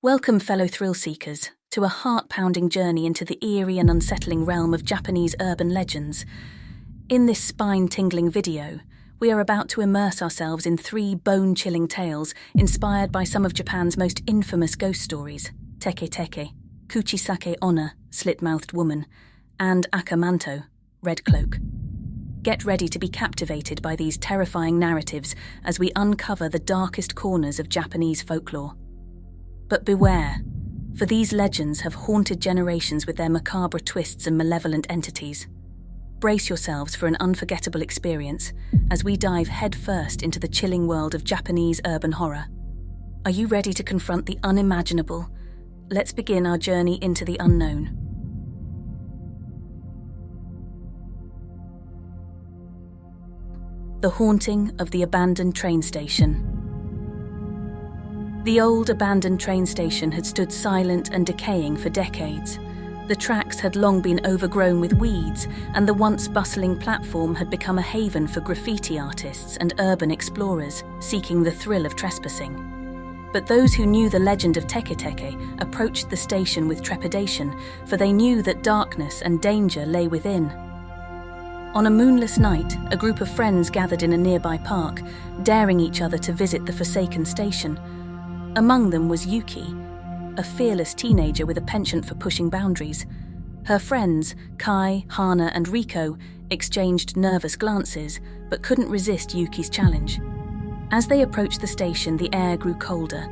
Welcome, fellow thrill-seekers, to a heart-pounding journey into the eerie and unsettling realm of Japanese urban legends. In this spine-tingling video, we are about to immerse ourselves in 3 bone-chilling tales inspired by some of Japan's most infamous ghost stories: Teke-Teke, Kuchisake-onna, Slit-Mouthed Woman, and Aka Manto, Red Cloak. Get ready to be captivated by these terrifying narratives as we uncover the darkest corners of Japanese folklore. But beware, for these legends have haunted generations with their macabre twists and malevolent entities. Brace yourselves for an unforgettable experience as we dive headfirst into the chilling world of Japanese urban horror. Are you ready to confront the unimaginable? Let's begin our journey into the unknown. The haunting of the abandoned train station. The old abandoned train station had stood silent and decaying for decades. The tracks had long been overgrown with weeds, and the once bustling platform had become a haven for graffiti artists and urban explorers seeking the thrill of trespassing. But those who knew the legend of Teke-Teke approached the station with trepidation, for they knew that darkness and danger lay within. On a moonless night, a group of friends gathered in a nearby park, daring each other to visit the forsaken station. Among them was Yuki, a fearless teenager with a penchant for pushing boundaries. Her friends, Kai, Hana, and Riko, exchanged nervous glances, but couldn't resist Yuki's challenge. As they approached the station, the air grew colder,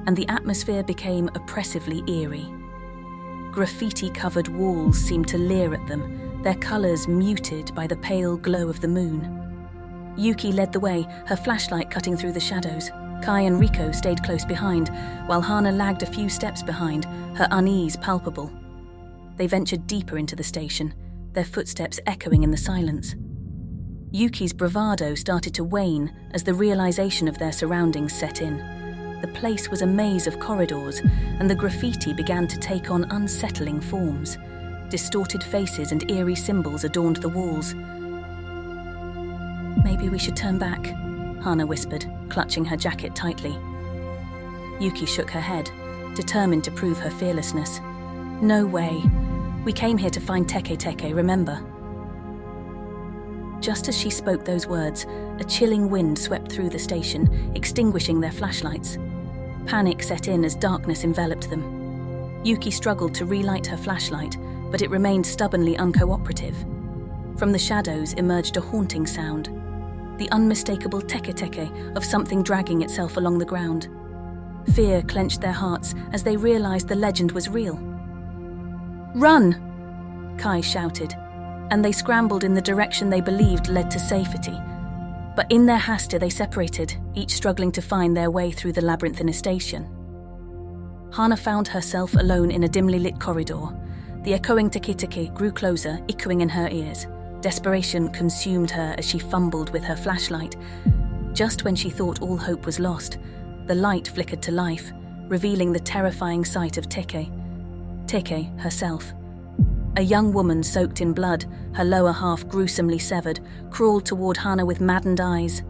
and the atmosphere became oppressively eerie. Graffiti-covered walls seemed to leer at them, their colours muted by the pale glow of the moon. Yuki led the way, her flashlight cutting through the shadows. Kai and Riko stayed close behind, while Hana lagged a few steps behind, her unease palpable. They ventured deeper into the station, their footsteps echoing in the silence. Yuki's bravado started to wane as the realization of their surroundings set in. The place was a maze of corridors, and the graffiti began to take on unsettling forms. Distorted faces and eerie symbols adorned the walls. "Maybe we should turn back," Hana whispered, clutching her jacket tightly. Yuki shook her head, determined to prove her fearlessness. "No way. We came here to find Teke-Teke, remember?" Just as she spoke those words, a chilling wind swept through the station, extinguishing their flashlights. Panic set in as darkness enveloped them. Yuki struggled to relight her flashlight, but it remained stubbornly uncooperative. From the shadows emerged a haunting sound, the unmistakable Teke-Teke of something dragging itself along the ground. Fear clenched their hearts as they realized the legend was real. "Run!" Kai shouted, and they scrambled in the direction they believed led to safety. But in their haste they separated, each struggling to find their way through the labyrinthine station. Hana found herself alone in a dimly lit corridor. The echoing Teke-Teke grew closer, echoing in her ears. Desperation consumed her as she fumbled with her flashlight. Just when she thought all hope was lost, the light flickered to life, revealing the terrifying sight of Teke herself. A young woman soaked in blood, her lower half gruesomely severed, crawled toward Hana with maddened eyes.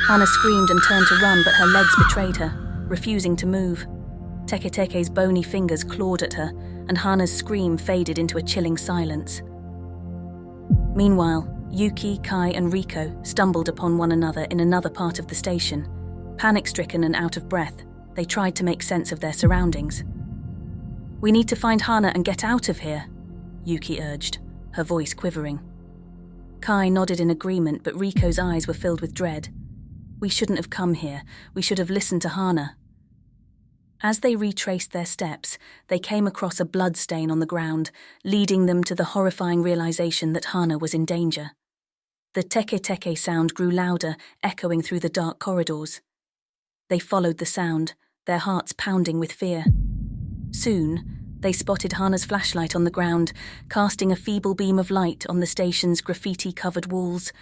Hana screamed and turned to run, but her legs betrayed her, refusing to move. Teke-Teke's bony fingers clawed at her, and Hana's scream faded into a chilling silence. Meanwhile, Yuki, Kai, and Riko stumbled upon one another in another part of the station. Panic-stricken and out of breath, they tried to make sense of their surroundings. "We need to find Hana and get out of here," Yuki urged, her voice quivering. Kai nodded in agreement, but Riko's eyes were filled with dread. "We shouldn't have come here. We should have listened to Hana." As they retraced their steps, they came across a blood stain on the ground, leading them to the horrifying realization that Hana was in danger. The Teke-Teke sound grew louder, echoing through the dark corridors. They followed the sound, their hearts pounding with fear. Soon, they spotted Hana's flashlight on the ground, casting a feeble beam of light on the station's graffiti-covered walls.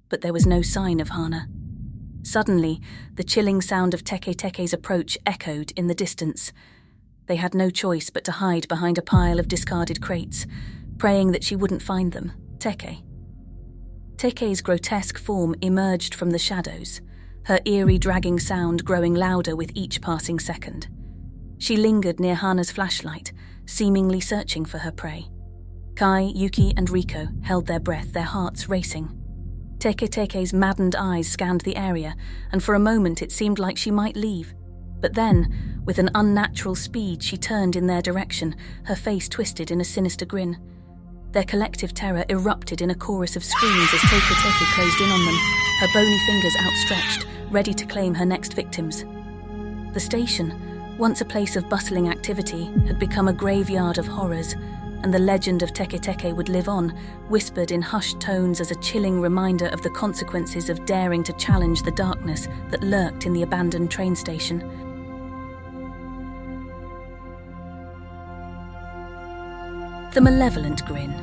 But there was no sign of Hana. Suddenly, the chilling sound of Teke-Teke's approach echoed in the distance. They had no choice but to hide behind a pile of discarded crates, praying that she wouldn't find them. Teke's grotesque form emerged from the shadows, her eerie dragging sound growing louder with each passing second. She lingered near Hana's flashlight, seemingly searching for her prey. Kai, Yuki, and Riko held their breath, their hearts racing. Teke-Teke's maddened eyes scanned the area, and for a moment it seemed like she might leave. But then, with an unnatural speed, she turned in their direction, her face twisted in a sinister grin. Their collective terror erupted in a chorus of screams as Teke-Teke closed in on them, her bony fingers outstretched, ready to claim her next victims. The station, once a place of bustling activity, had become a graveyard of horrors, and the legend of Teke-Teke would live on, whispered in hushed tones as a chilling reminder of the consequences of daring to challenge the darkness that lurked in the abandoned train station. The malevolent grin.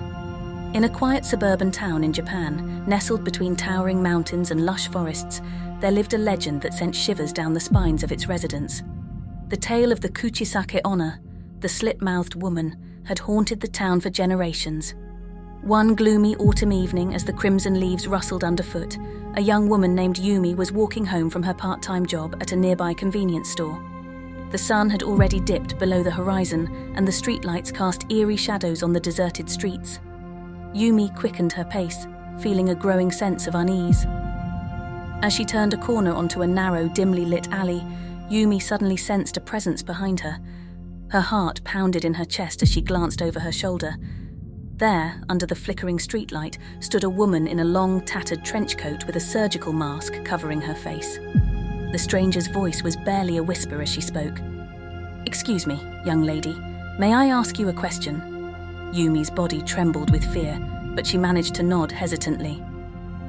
In a quiet suburban town in Japan, nestled between towering mountains and lush forests, there lived a legend that sent shivers down the spines of its residents. The tale of the Kuchisake-onna, the Slit-Mouthed Woman, had haunted the town for generations. One gloomy autumn evening, as the crimson leaves rustled underfoot, a young woman named Yumi was walking home from her part-time job at a nearby convenience store. The sun had already dipped below the horizon, and the streetlights cast eerie shadows on the deserted streets. Yumi quickened her pace, feeling a growing sense of unease. As she turned a corner onto a narrow, dimly lit alley, Yumi suddenly sensed a presence behind her. Her heart pounded in her chest as she glanced over her shoulder. There, under the flickering streetlight, stood a woman in a long, tattered trench coat with a surgical mask covering her face. The stranger's voice was barely a whisper as she spoke. "Excuse me, young lady, may I ask you a question?" Yumi's body trembled with fear, but she managed to nod hesitantly.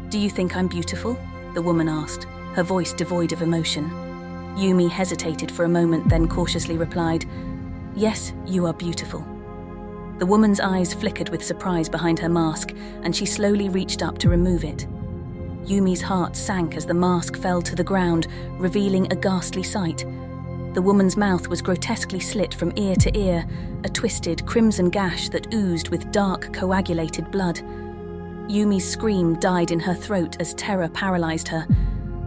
"Do you think I'm beautiful?" the woman asked, her voice devoid of emotion. Yumi hesitated for a moment, then cautiously replied, "Yes, you are beautiful." The woman's eyes flickered with surprise behind her mask, and she slowly reached up to remove it. Yumi's heart sank as the mask fell to the ground, revealing a ghastly sight. The woman's mouth was grotesquely slit from ear to ear, a twisted, crimson gash that oozed with dark, coagulated blood. Yumi's scream died in her throat as terror paralyzed her.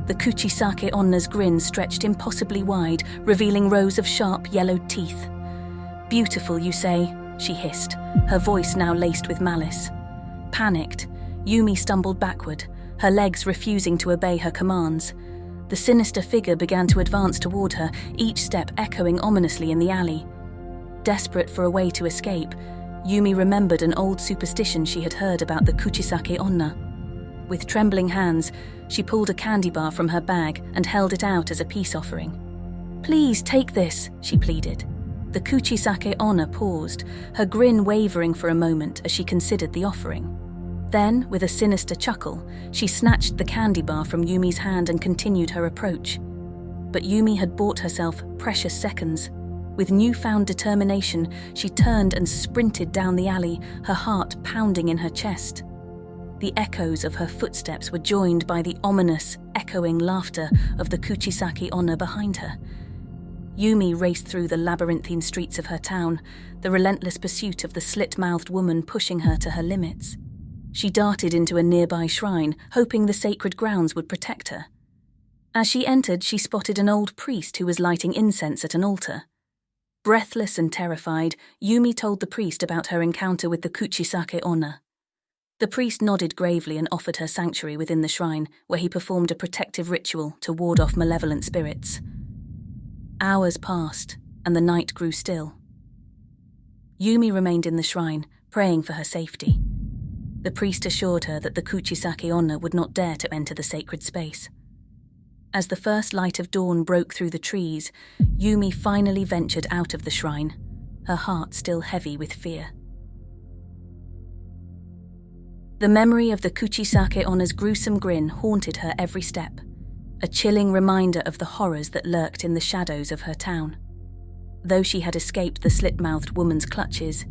The Kuchisake-onna's grin stretched impossibly wide, revealing rows of sharp, yellowed teeth. "Beautiful, you say?" she hissed, her voice now laced with malice. Panicked, Yumi stumbled backward, her legs refusing to obey her commands. The sinister figure began to advance toward her, each step echoing ominously in the alley. Desperate for a way to escape, Yumi remembered an old superstition she had heard about the Kuchisake-onna. With trembling hands, she pulled a candy bar from her bag and held it out as a peace offering. "Please take this," she pleaded. The Kuchisake-onna paused, her grin wavering for a moment as she considered the offering. Then, with a sinister chuckle, she snatched the candy bar from Yumi's hand and continued her approach. But Yumi had bought herself precious seconds. With newfound determination, she turned and sprinted down the alley, her heart pounding in her chest. The echoes of her footsteps were joined by the ominous, echoing laughter of the Kuchisake-onna behind her. Yumi raced through the labyrinthine streets of her town, the relentless pursuit of the slit-mouthed woman pushing her to her limits. She darted into a nearby shrine, hoping the sacred grounds would protect her. As she entered, she spotted an old priest who was lighting incense at an altar. Breathless and terrified, Yumi told the priest about her encounter with the Kuchisake-onna. The priest nodded gravely and offered her sanctuary within the shrine, where he performed a protective ritual to ward off malevolent spirits. Hours passed, and the night grew still. Yumi remained in the shrine, praying for her safety. The priest assured her that the Kuchisake-onna would not dare to enter the sacred space. As the first light of dawn broke through the trees, Yumi finally ventured out of the shrine, her heart still heavy with fear. The memory of the Kuchisake-onna's gruesome grin haunted her every step, a chilling reminder of the horrors that lurked in the shadows of her town. Though she had escaped the slit-mouthed woman's clutches,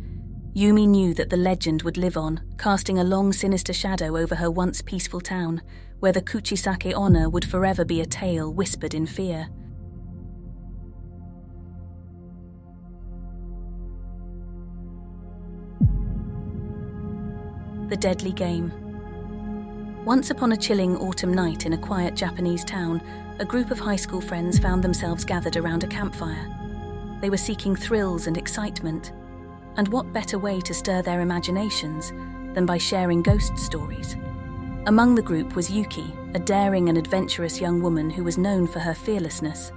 Yumi knew that the legend would live on, casting a long sinister shadow over her once peaceful town, where the Kuchisake-onna would forever be a tale whispered in fear. The deadly game. Once upon a chilling autumn night in a quiet Japanese town, a group of high school friends found themselves gathered around a campfire. They were seeking thrills and excitement. And what better way to stir their imaginations than by sharing ghost stories? Among the group was Yuki, a daring and adventurous young woman who was known for her fearlessness.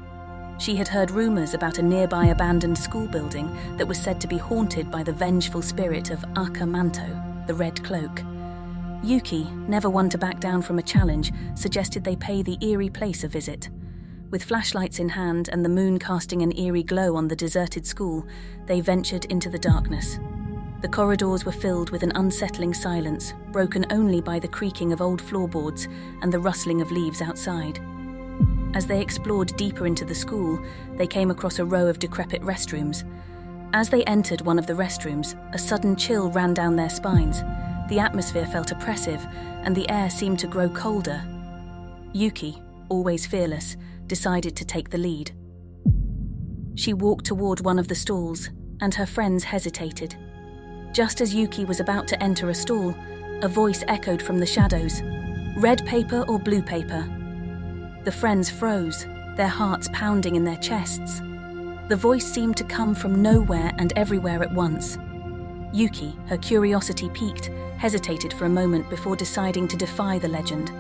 She had heard rumors about a nearby abandoned school building that was said to be haunted by the vengeful spirit of Aka Manto, the Red Cloak. Yuki, never one to back down from a challenge, suggested they pay the eerie place a visit. With flashlights in hand and the moon casting an eerie glow on the deserted school, they ventured into the darkness. The corridors were filled with an unsettling silence, broken only by the creaking of old floorboards and the rustling of leaves outside. As they explored deeper into the school, they came across a row of decrepit restrooms. As they entered one of the restrooms, a sudden chill ran down their spines. The atmosphere felt oppressive, and the air seemed to grow colder. Yuki, always fearless, decided to take the lead. She walked toward one of the stalls, and her friends hesitated. Just as Yuki was about to enter a stall, a voice echoed from the shadows. "Red paper or blue paper?" The friends froze, their hearts pounding in their chests. The voice seemed to come from nowhere and everywhere at once. Yuki, her curiosity piqued, hesitated for a moment before deciding to defy the legend.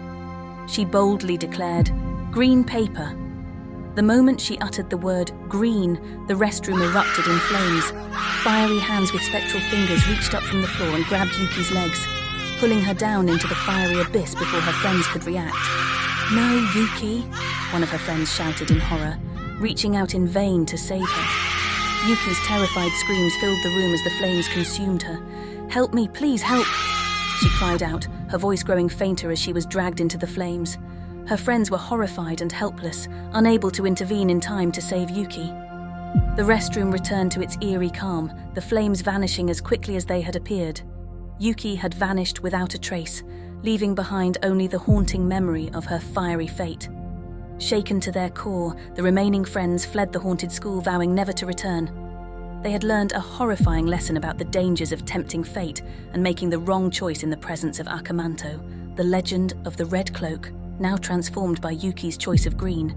She boldly declared, "Green paper." The moment she uttered the word green, the restroom erupted in flames. Fiery hands with spectral fingers reached up from the floor and grabbed Yuki's legs, pulling her down into the fiery abyss before her friends could react. "No, Yuki," one of her friends shouted in horror, reaching out in vain to save her. Yuki's terrified screams filled the room as the flames consumed her. "Help me, please help!" she cried out, her voice growing fainter as she was dragged into the flames. Her friends were horrified and helpless, unable to intervene in time to save Yuki. The restroom returned to its eerie calm, the flames vanishing as quickly as they had appeared. Yuki had vanished without a trace, leaving behind only the haunting memory of her fiery fate. Shaken to their core, the remaining friends fled the haunted school, vowing never to return. They had learned a horrifying lesson about the dangers of tempting fate and making the wrong choice in the presence of Aka Manto, the legend of the Red Cloak, now transformed by Yuki's choice of green,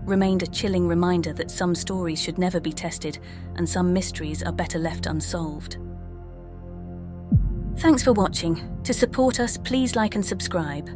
remained a chilling reminder that some stories should never be tested and some mysteries are better left unsolved. Thanks for watching. To support us, please like and subscribe.